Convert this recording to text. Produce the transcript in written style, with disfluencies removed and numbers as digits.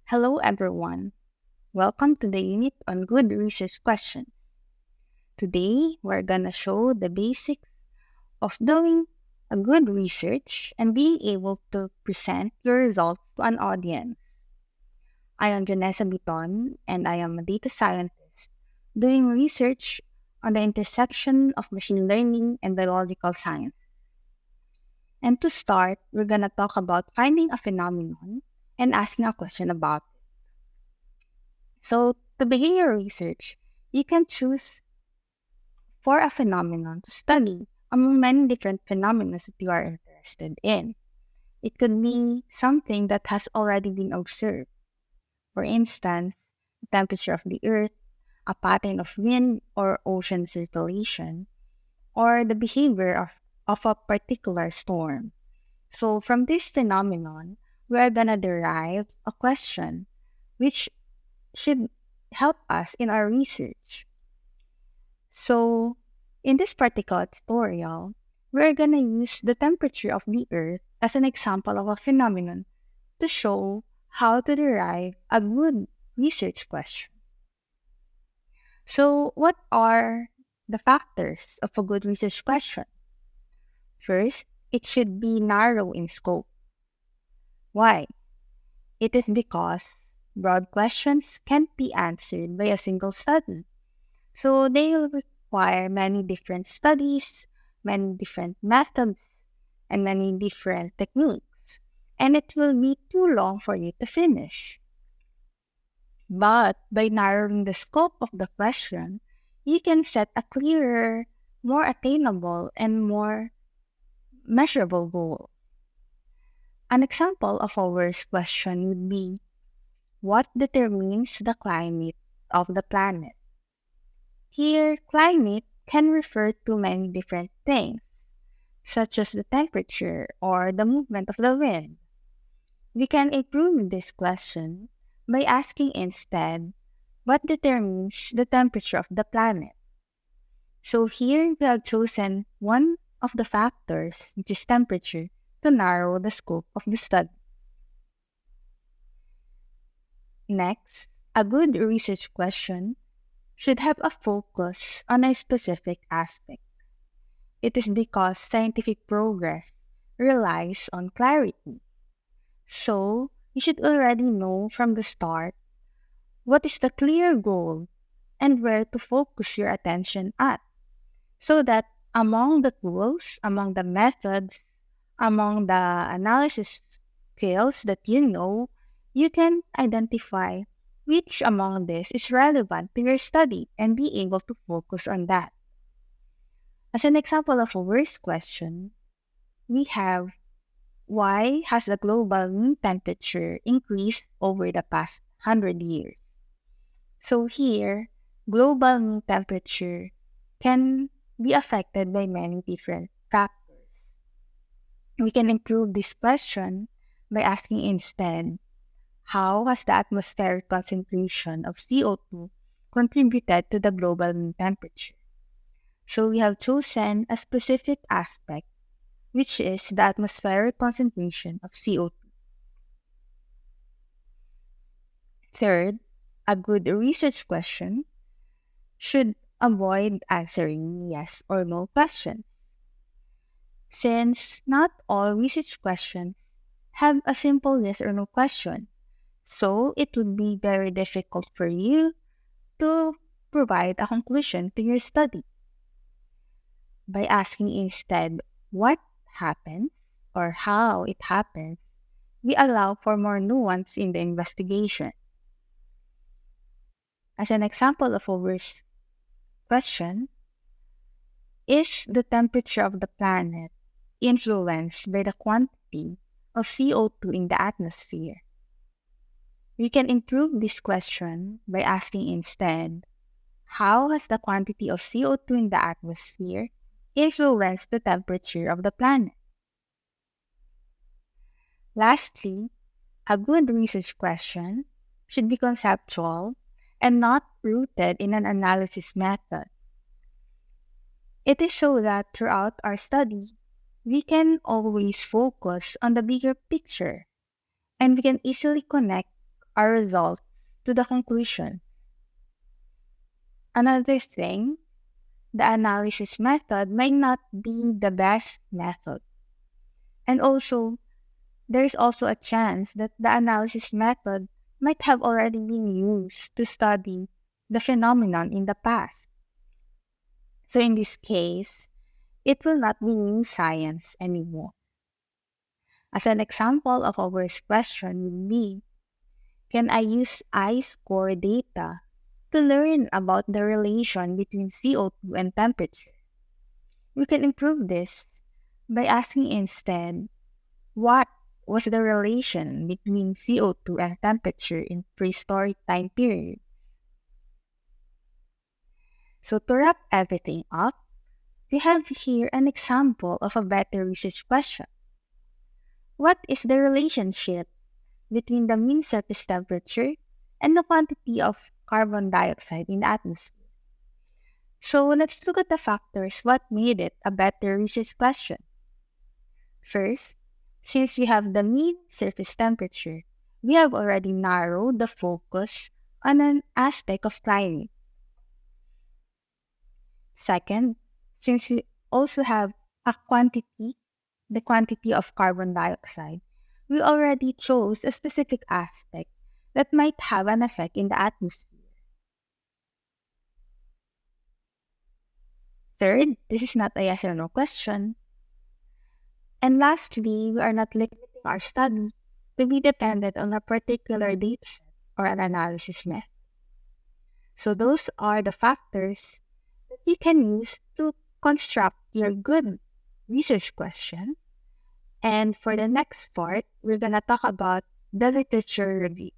Hello, everyone. Welcome to the unit on good research questions. Today, we're gonna show the basics of doing a good research and being able to present your results to an audience. I am Janessa Biton, and I am a data scientist doing research on the intersection of machine learning and biological science. And to start, we're gonna talk about finding a phenomenon and asking a question about it. So, to begin your research, you can choose for a phenomenon to study among many different phenomena that you are interested in. It could be something that has already been observed. For instance, the temperature of the earth, a pattern of wind or ocean circulation, or the behavior of a particular storm. So from this phenomenon, we are gonna derive a question which should help us in our research. So, in this particular tutorial, we're going to use the temperature of the Earth as an example of a phenomenon to show how to derive a good research question. So, what are the factors of a good research question? First, it should be narrow in scope. Why? It is because broad questions can't be answered by a single study. So they will require many different studies, many different methods, and many different techniques. And it will be too long for you to finish. But by narrowing the scope of the question, you can set a clearer, more attainable, and more measurable goal. An example of our first question would be, what determines the climate of the planet? Here, climate can refer to many different things, such as the temperature or the movement of the wind. We can improve this question by asking instead, what determines the temperature of the planet? So here we have chosen one of the factors, which is temperature, to narrow the scope of the study. Next, a good research question should have a focus on a specific aspect. It is because scientific progress relies on clarity. So, you should already know from the start what is the clear goal and where to focus your attention at, so that among the tools, among the methods, among the analysis skills that you know, you can identify which among this is relevant to your study and be able to focus on that. As an example of a worst question, we have, why has the global mean temperature increased over the past 100 years? So here, global mean temperature can be affected by many different factors. We can improve this question by asking instead, how has the atmospheric concentration of CO2 contributed to the global mean temperature? So we have chosen a specific aspect, which is the atmospheric concentration of CO2. Third, a good research question should avoid answering yes or no questions, since not all research questions have a simple yes or no question. So it would be very difficult for you to provide a conclusion to your study. By asking instead what happened or how it happened, we allow for more nuance in the investigation. As an example of our question, is the temperature of the planet influenced by the quantity of CO2 in the atmosphere? We can improve this question by asking instead, how has the quantity of CO2 in the atmosphere influenced the temperature of the planet? Lastly, a good research question should be conceptual and not rooted in an analysis method. It is so that throughout our study, we can always focus on the bigger picture and we can easily connect our results to the conclusion. Another thing, the analysis method might not be the best method. And also, there is also a chance that the analysis method might have already been used to study the phenomenon in the past. So in this case, it will not be new science anymore. As an example of our question would be, can I use I-score data to learn about the relation between CO2 and temperature? We can improve this by asking instead, what was the relation between CO2 and temperature in prehistoric time period? So to wrap everything up, we have here an example of a better research question. What is the relationship between the mean surface temperature and the quantity of carbon dioxide in the atmosphere? So let's look at the factors what made it a better research question. First, since we have the mean surface temperature, we have already narrowed the focus on an aspect of climate. Second, since we also have a quantity, the quantity of carbon dioxide, we already chose a specific aspect that might have an effect in the atmosphere. Third, this is not a yes or no question. And lastly, we are not limiting our study to be dependent on a particular dataset or an analysis method. So those are the factors that you can use to construct your good research question. And for the next part, we're going to talk about the literature review.